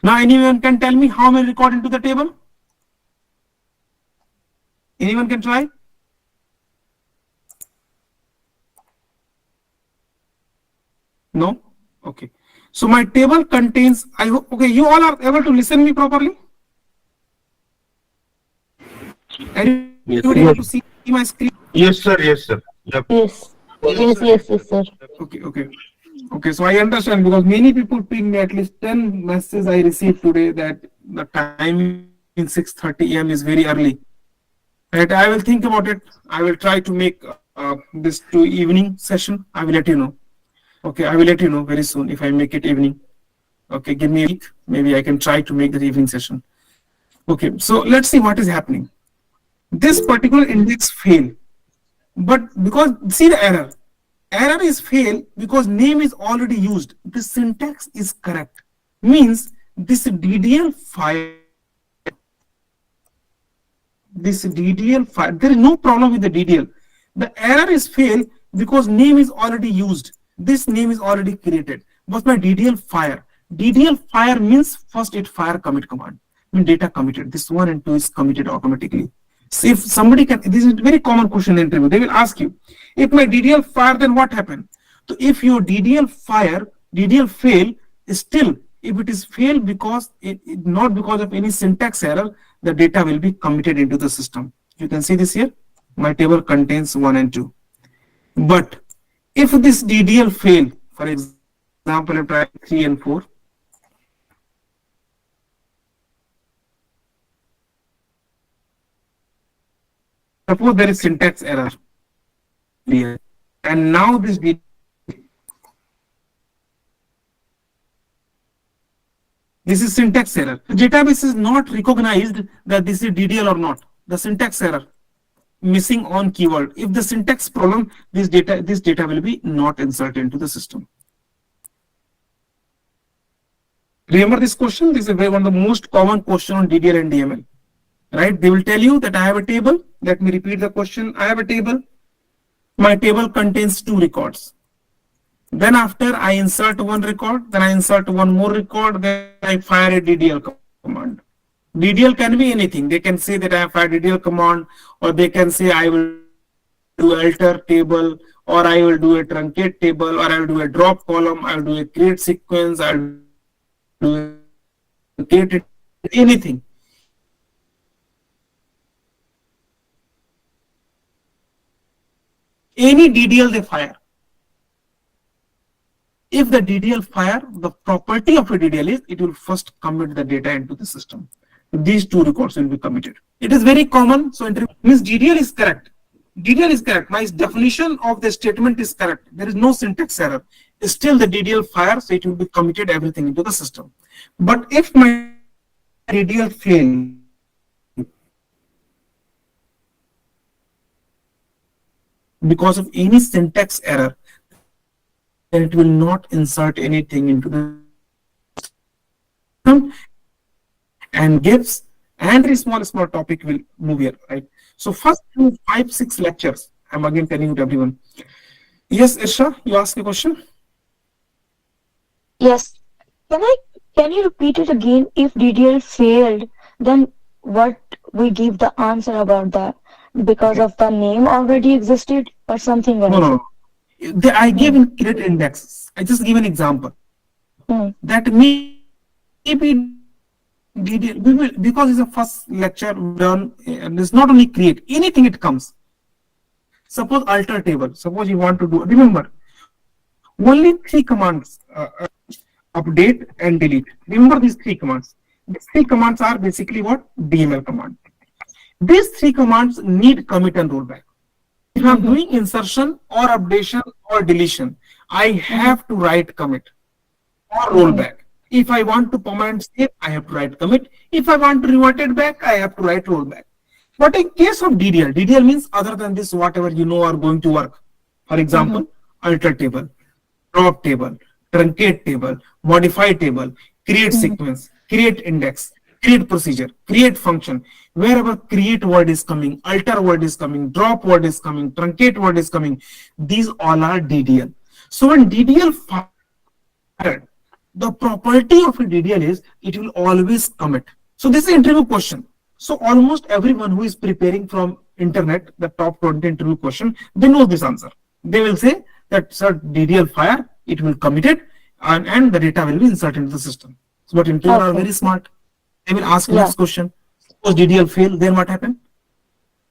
Now anyone can tell me how many record into the table? Anyone can try? No? Okay. So my table contains, I hope, okay, you all are able to listen me properly? Are you able to see my screen? Yes, sir. Yes, sir. Yep. Yes. Yes, sir. Okay. So I understand because many people ping me at least 10 messages I received today that the time in 6:30 a.m. is very early. Right, I will think about it. I will try to make this to evening session. I will let you know. Okay, I will let you know very soon if I make it evening. Okay, give me a week. Maybe I can try to make the evening session. Okay, so let's see what is happening. This particular index fail, but because see the error. Error is fail because name is already used. The syntax is correct. Means this DDL file, there is no problem with the DDL. The error is fail because name is already used. This name is already created. What's my DDL fire? DDL fire means first it fire commit command. I mean data committed. This 1 and 2 is committed automatically. So if somebody can, this is a very common question in interview. They will ask you, if my DDL fire, then what happened? So if your DDL fire, DDL fail, still if it is fail because not because of any syntax error, the data will be committed into the system. You can see this here. My table contains 1 and 2. But if this DDL fail, for example, I try 3 and 4. Suppose there is syntax error here, and now this is syntax error. The database is not recognized that this is DDL or not. The syntax error missing on keyword. If the syntax problem, this data will be not inserted into the system. Remember this question? This is one of the most common question on DDL and DML. Right? They will tell you that I have a table. Let me repeat the question. I have a table. My table contains 2 records. Then after I insert 1 record, then I insert 1 more record, then I fire a DDL command. DDL can be anything. They can say that I have fired DDL command, or they can say I will do alter table, or I will do a truncate table, or I will do a drop column, I will do a create sequence, I will do a create anything. Any DDL they fire. If the DDL fire, the property of a DDL is it will first commit the data into the system. These 2 records will be committed. It is very common. So it means DDL is correct. DDL is correct. My definition of the statement is correct. There is no syntax error. Still the DDL fire, so it will be committed everything into the system. But if my DDL fail, because of any syntax error, then it will not insert anything into the system, and gives and a small topic will move here, right? So first 5-6 lectures, I'm again telling you to everyone. Yes, Isha, you ask a question. Yes. Can you repeat it again? If DDL failed, then what we give the answer about that? Because of the name already existed or something else? No. I gave in create index. I just give an example. That maybe we will, because it's a first lecture done, and it's not only create, anything it comes. Suppose alter table. Suppose you want to do, remember, only 3 commands, update and delete. Remember these 3 commands. These 3 commands are basically what? DML command. These 3 commands need commit and rollback. If I'm doing insertion or updation or deletion, I have to write commit or rollback. If I want to permanent save, I have to write commit. If I want to revert it back, I have to write rollback. But in case of DDL, DDL means other than this, whatever you know are going to work. For example, alter table, drop table, truncate table, modify table, create sequence, create index, create procedure, create function. Wherever create word is coming, alter word is coming, drop word is coming, truncate word is coming, these all are DDL. So when DDL fired, the property of a DDL is it will always commit. So this is an interview question. So almost everyone who is preparing from internet, the top 20 interview question, they know this answer. They will say that sir, DDL fire, it will commit it, and the data will be inserted into the system. So but interviewers are very smart. They will ask next question. Suppose DDL fail, then what happened?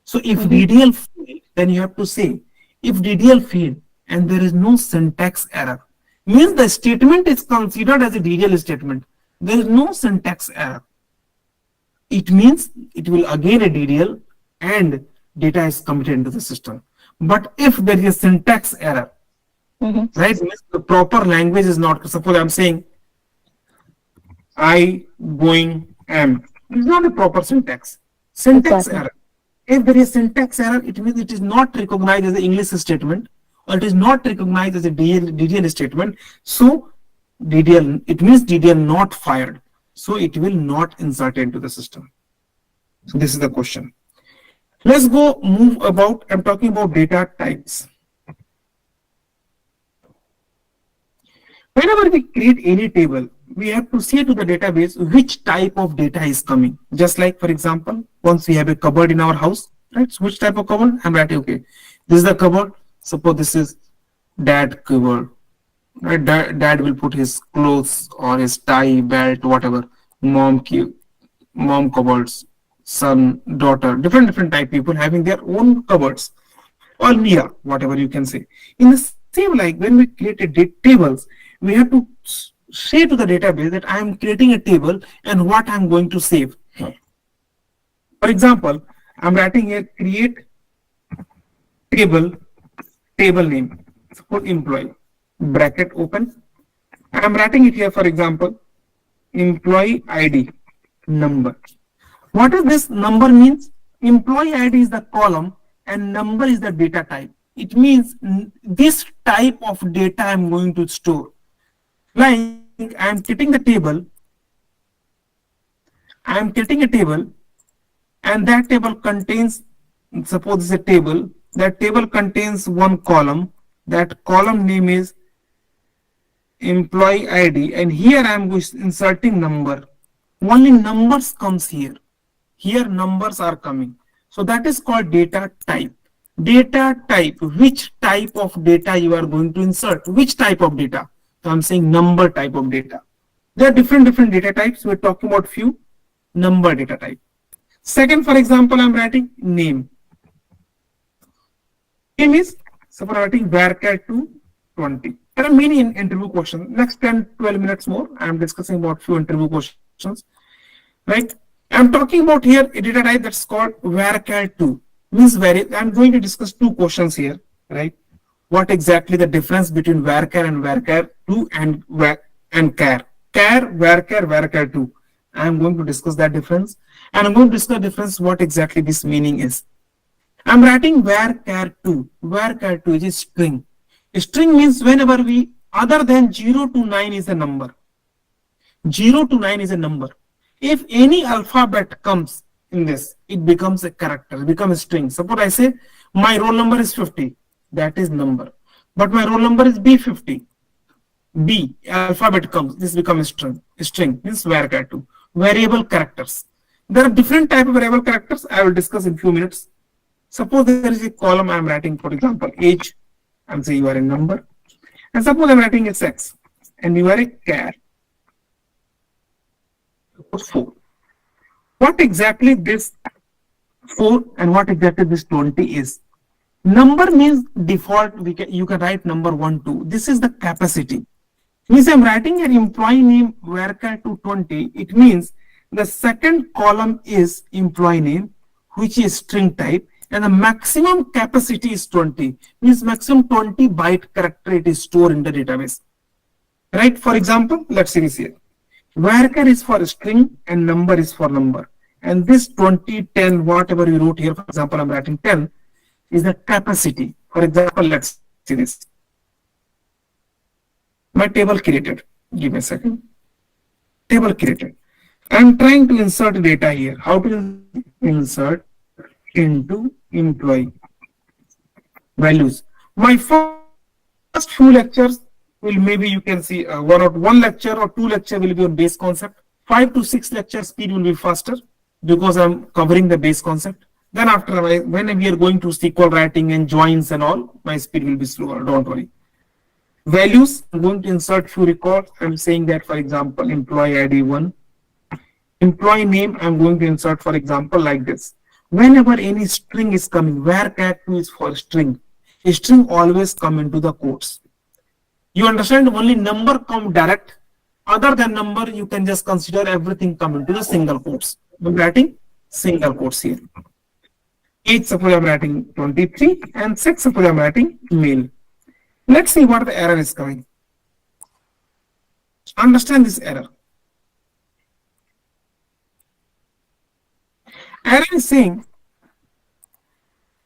So if DDL fail, then you have to say, if DDL fail and there is no syntax error, means the statement is considered as a DDL statement. There is no syntax error. It means it will again a DDL and data is committed into the system. But if there is a syntax error, Mm-hmm. right, means the proper language is not, suppose I'm saying I going am, it's not a proper syntax. Syntax Exactly. error. If there is syntax error, it means it is not recognized as an English statement, or it is not recognized as a DDL statement. So DDL, it means DDL not fired. So it will not insert into the system. So this is the question. Let's go move about, I'm talking about data types. Whenever we create any table, we have to say to the database which type of data is coming. Just like, for example, once we have a cupboard in our house, right? So which type of cupboard? I'm writing, okay, this is the cupboard. Suppose this is dad cupboard. Right? Dad will put his clothes or his tie, belt, whatever. Mom cupboards, son, daughter, different type people having their own cupboards or near, whatever you can say. In the same, like when we create tables, we have to say to the database that I am creating a table and what I'm going to save. For example, I'm writing here create table, table name, suppose employee, bracket open. I'm writing it here, for example, employee ID number. What does this number means? Employee ID is the column and number is the data type. It means this type of data I'm going to store. Like I'm getting the table, and that table contains, suppose it's a table, that table contains one column. That column name is employee ID, and here I'm inserting number. Only numbers comes here. Here numbers are coming. So that is called data type. Data type, which type of data you are going to insert, which type of data. So I'm saying number type of data. There are different data types. We're talking about few number data type. Second, for example, I'm writing name. Name is, suppose I'm writing varchar 220. There are many interview questions. Next 10-12 minutes more, I'm discussing about few interview questions. Right? I'm talking about here a data type that's called varchar 2. Means I'm going to discuss two questions here, right? What exactly the difference between varchar and varchar 2 and char. Char, varchar 2. I'm going to discuss that difference, and I'm going to discuss the difference what exactly this meaning is. I'm writing varchar 2. Varchar 2 is string. A string means whenever we, other than 0 to 9 is a number. 0 to 9 is a number. If any alphabet comes in this, it becomes a character, it becomes a string. Suppose I say my roll number is 50, that is number. But my roll number is B50. B, alphabet comes, this becomes a string. A string means varchar 2. Variable characters. There are different type of variable characters I will discuss in few minutes. Suppose there is a column I am writing, for example, age. I'm saying you are a number. And suppose I'm writing a sex and you are a char. 4. What exactly this 4 and what exactly this 20 is? Number means default, you can write number 1, 2. This is the capacity. Means I'm writing an employee name varchar 220. It means the second column is employee name, which is string type, and the maximum capacity is 20. Means maximum 20 byte character it is stored in the database. Right? For example, let's see this here. Varchar is for string and number is for number. And this 20, 10, whatever you wrote here, for example, I'm writing 10, is the capacity. For example, let's see this. My table created. Give me a second. Table created. I'm trying to insert data here. How to insert into employee values? My first few lectures will, maybe you can see one lecture or two lecture will be on base concept. 5 to 6 lecture speed will be faster because I'm covering the base concept. Then after, when we are going to SQL writing and joins and all, my speed will be slower. Don't worry. Values, I'm going to insert few records. I'm saying that, for example, employee ID 1. Employee name, I'm going to insert, for example, like this. Whenever any string is coming, varchar 2 is for string. A string always come into the quotes. You understand? Only number come direct. Other than number, you can just consider everything come into the single quotes. I'm writing single quotes here. Age, suppose I'm writing 23, and sex, suppose I'm writing male. Let's see what the error is coming. Understand this error. Error is saying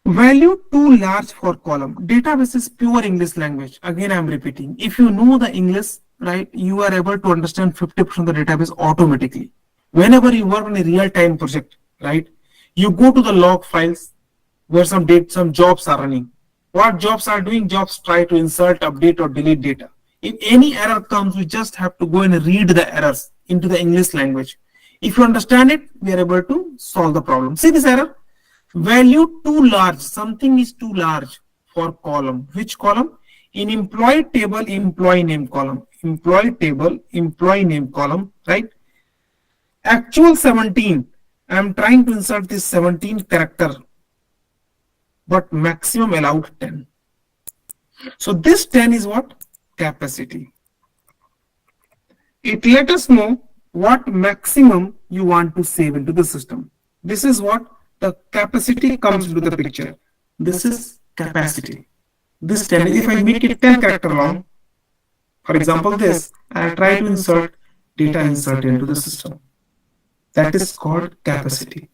value too large for column. Database is pure English language. Again, I'm repeating. If you know the English, right, you are able to understand 50% of the database automatically. Whenever you work on a real-time project, right, you go to the log files where some jobs are running. What jobs are doing? Jobs try to insert, update, or delete data. If any error comes, we just have to go and read the errors into the English language. If you understand it, we are able to solve the problem. See this error? Value too large. Something is too large for column. Which column? In employee table, employee name column. Employee table, employee name column, right? Actual 17. I am trying to insert this 17 character, but maximum allowed 10. So this 10 is what? Capacity. It let us know what maximum you want to save into the system. This is what the capacity comes into the picture. This is capacity. This 10, if I make it 10 character long, for example this, I try to insert data insert into the system. That is called capacity.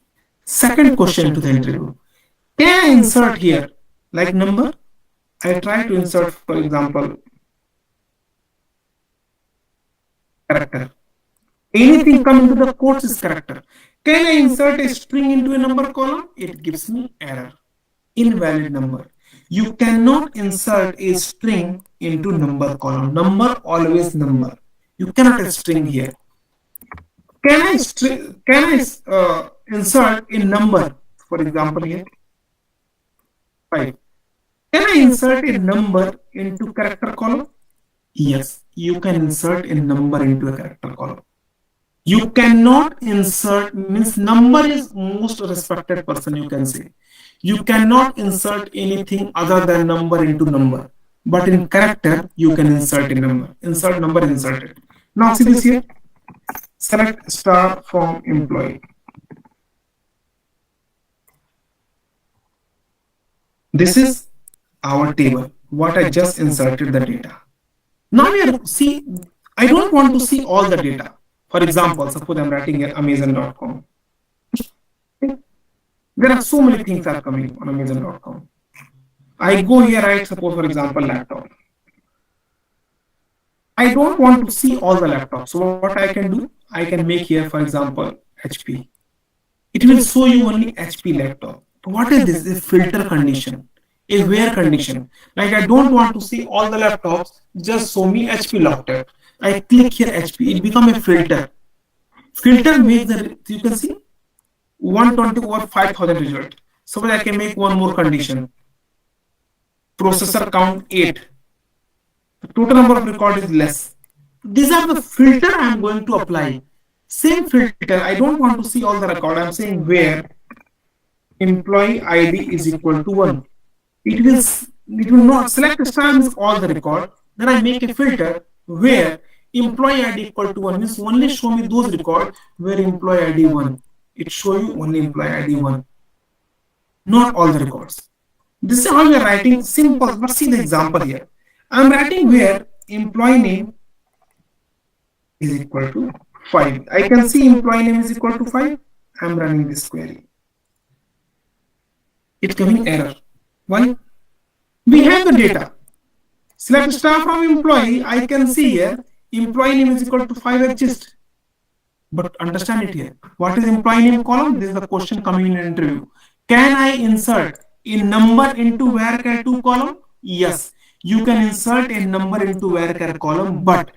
Second question to the interview. Can I insert here like number? I try to insert, for example, character. Anything coming to the quotes is character. Can I insert a string into a number column? It gives me error. Invalid number. You cannot insert a string into number column. Number always number. You cannot have string here. Can I insert a number? For example here, 5. Can I insert a number into character column? Yes, you can insert a number into a character column. You cannot insert, means number is most respected person, you can say. You cannot insert anything other than number into number. But in character, you can insert a number. Insert number, insert it. Now see this here. Select star from employee. This is our table, what I just inserted the data. Now we are, see, I don't want to see all the data. For example, suppose I'm writing here Amazon.com. There are so many things are coming on Amazon.com. I go here, write, suppose for example, laptop. I don't want to see all the laptops. So what I can do? I can make here, for example, HP. It will show you only HP laptop. What is this? A filter condition, a where condition. Like I don't want to see all the laptops, just show me HP laptop. I click here HP, it becomes a filter. Filter makes the, you can see 120 over 5000 result. So I can make one more condition. Processor count 8. The total number of record is less. These are the filter I am going to apply. Same filter, I don't want to see all the record. I am saying where employee ID is equal to 1. It will not select star means all the record. Then I make a filter where employee ID equal to 1 means only show me those records where employee ID 1. It show you only employee ID 1. Not all the records. This is how we are writing simple, but see the example here. I am writing where employee name is equal to 5. I can see employee name is equal to 5. I am running this query. It's giving error. Why? We have the data. Select star from employee. I can see here employee name is equal to 5 exists. But understand it here. What is employee name column? This is the question coming in an interview. Can I insert a number into varchar 2 column? Yes. You can insert a number into varchar column, but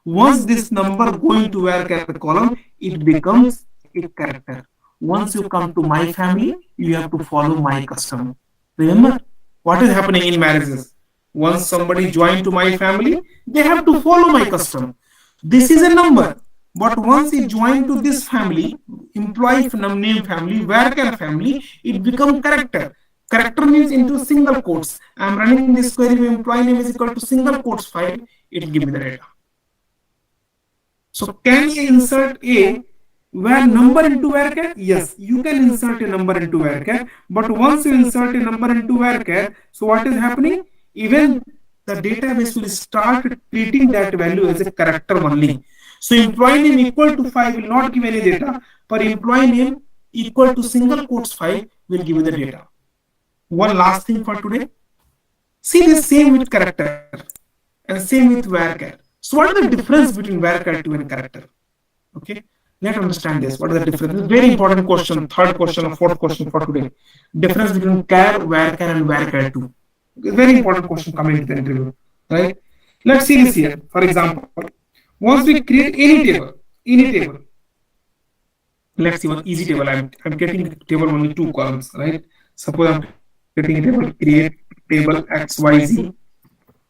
once this number going to varchar column, it becomes a character. Once you come to my family, you have to follow my custom. Remember what is happening in marriages? Once somebody joined to my family, they have to follow my custom. This is a number, but once he joined to this family, employee name family, varchar family, it becomes character. Character means into single quotes. I am running this query where employee name is equal to single quotes 5. It will give me the data. So can I insert a Where number into varchar, yes, you can insert a number into varchar, but once you insert a number into varchar, so what is happening? Even the database will start treating that value as a character only. So employee name equal to 5 will not give any data, for employee name equal to single quotes 5 will give you the data. One last thing for today, see the same with character and same with varchar. So what is the difference between varchar 2 and character? Okay, let's understand this. What is the difference? This is very important question, third question or fourth question for today. Difference between char, varchar and varchar 2. Very important question coming to the interview, right? Let's see this here. For example, once we create any table, let's see one easy table. I'm getting table only two columns, right? Suppose I'm getting a table, create table XYZ,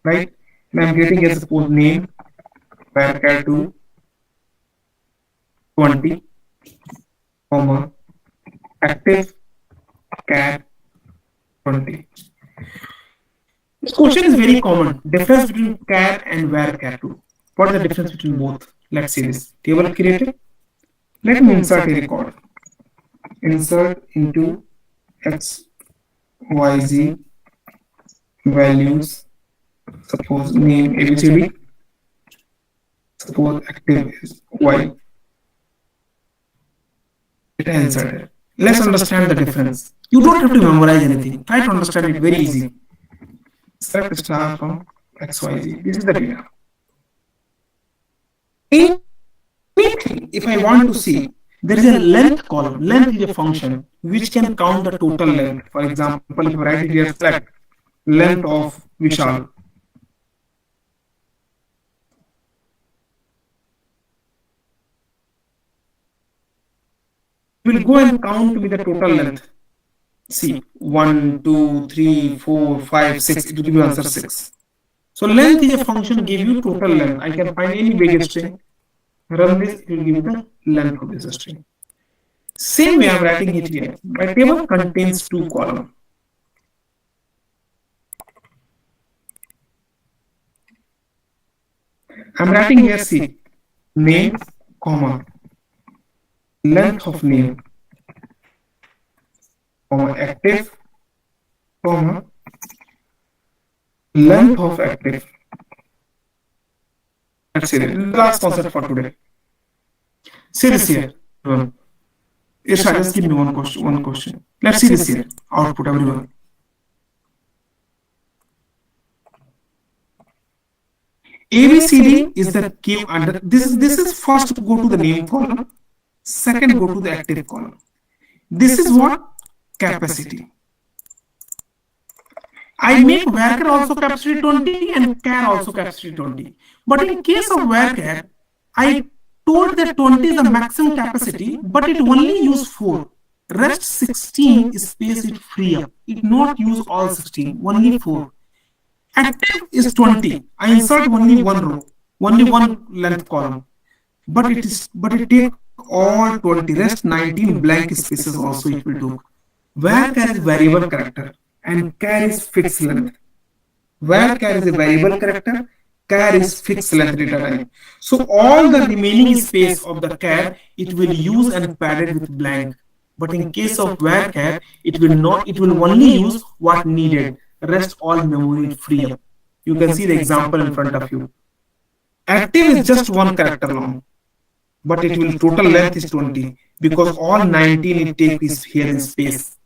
right? And I'm getting a suppose name varchar 2 20, comma, active char 20. This question is very common. Difference between char and varchar 2. What is the difference between both? Let's see this. Table created. Let me insert a record. Insert into XYZ values. Suppose name ABCD. Suppose active is Y. Data inserted. Let's understand the difference. You don't have to memorize anything. Try to understand it very easy. Select star from XYZ. This is the data. Anything, if I want to see, there is a length column. Length is a function which can count the total length. For example, if I write it here, select length of Vishal. Will go and count me the total length. See, 1, 2, 3, 4, 5, 6. It will give you answer 6. So length is a function give you total length. I can find any big string. Run this, it will give you the length of this string. Same way I'm writing it here. My table contains two columns. I'm writing here, see, name, comma, length of name, comma, active, comma, length of active. Let's see the last concept for today. See this here. Isha, just give me one question. Let's see this here. Output, everyone. ABCD is the key under this is first go to the name column, second go to the active column. This is what? Capacity. I make varchar also capacity 20 and char also capacity 20. But in case of varchar, I told that 20 is the maximum capacity, but it only use 4. Rest 16 space it free up. It not use all 16, only 4. Active is 20. I insert only one row, only one length column. But it take all 20. Rest 19 blank spaces also it will do. Varchar is variable character and char is fixed length. Varchar is a variable character, char is fixed length data type. So all the remaining space of the char it will use and padded with blank. But in case of varchar, it will only use what needed. Rest all memory free up. You can see the example in front of you. Active is just one character long, but it will total length is 20 because all 19 it takes is here in space.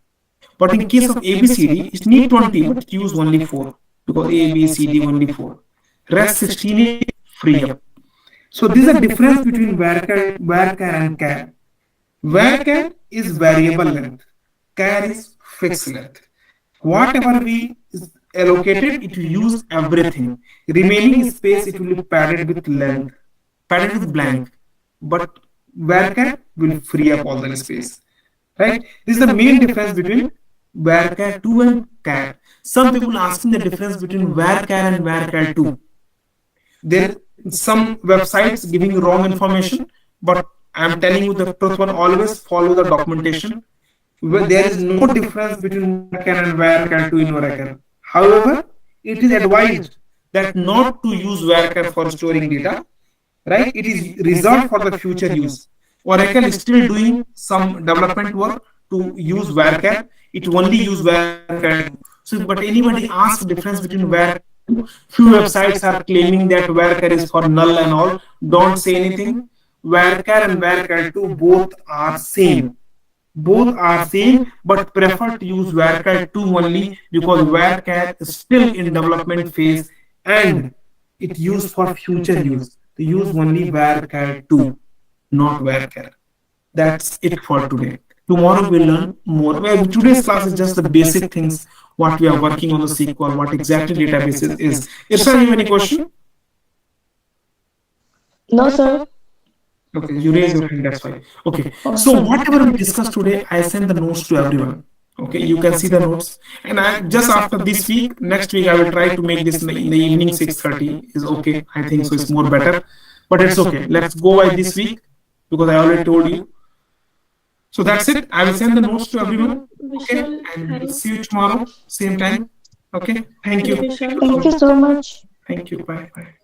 But in case of ABCD, it need 20, but it use only 4 because ABCD only 4. Rest 16 free up. So this is the difference between varchar and char. Varchar is variable length, char is fixed length. Whatever we is allocated, it will use everything. Remaining space it will be padded with length, padded with blank. But varchar will free up all the space. Right? This is the main difference between varchar 2 and char. Some people asking the difference between varchar and varchar 2. There some websites giving you wrong information, but I am telling you the truth one, always follow the documentation. There is no difference between varchar and varchar 2 in Oracle. However, it is advised that not to use varchar for storing data, right? It is reserved for the future use. Oracle is still doing some development work to use varchar. It only use varchar 2. So, but anybody ask difference between varchar and 2, few websites are claiming that varchar is for null and all. Don't say anything. Varchar and varchar 2 both are same. Both are same, but prefer to use varchar 2 only because varchar is still in development phase and it used for future use. To use only varchar 2, not varchar. That's it for today. Tomorrow we'll learn more. Well, today's class is just the basic things what we are working on the SQL, what exactly databases is. Irsa, you have any question? No, sir. Okay, you raise your hand, that's fine. Okay, so Awesome. whatever we discussed today, I send the notes to everyone. Okay, you can see the notes. And I just after this week, next week, I will try to make this in the evening 6:30 is okay. I think so it's more better. But it's okay. Let's go by this week because I already told you. So that's it. I will send the notes to everyone. Okay, Vishal, and we'll thanks. see you tomorrow, same time. Okay, thank you. Thank you, Vishal. Thank you so much. Thank you. Bye. Bye.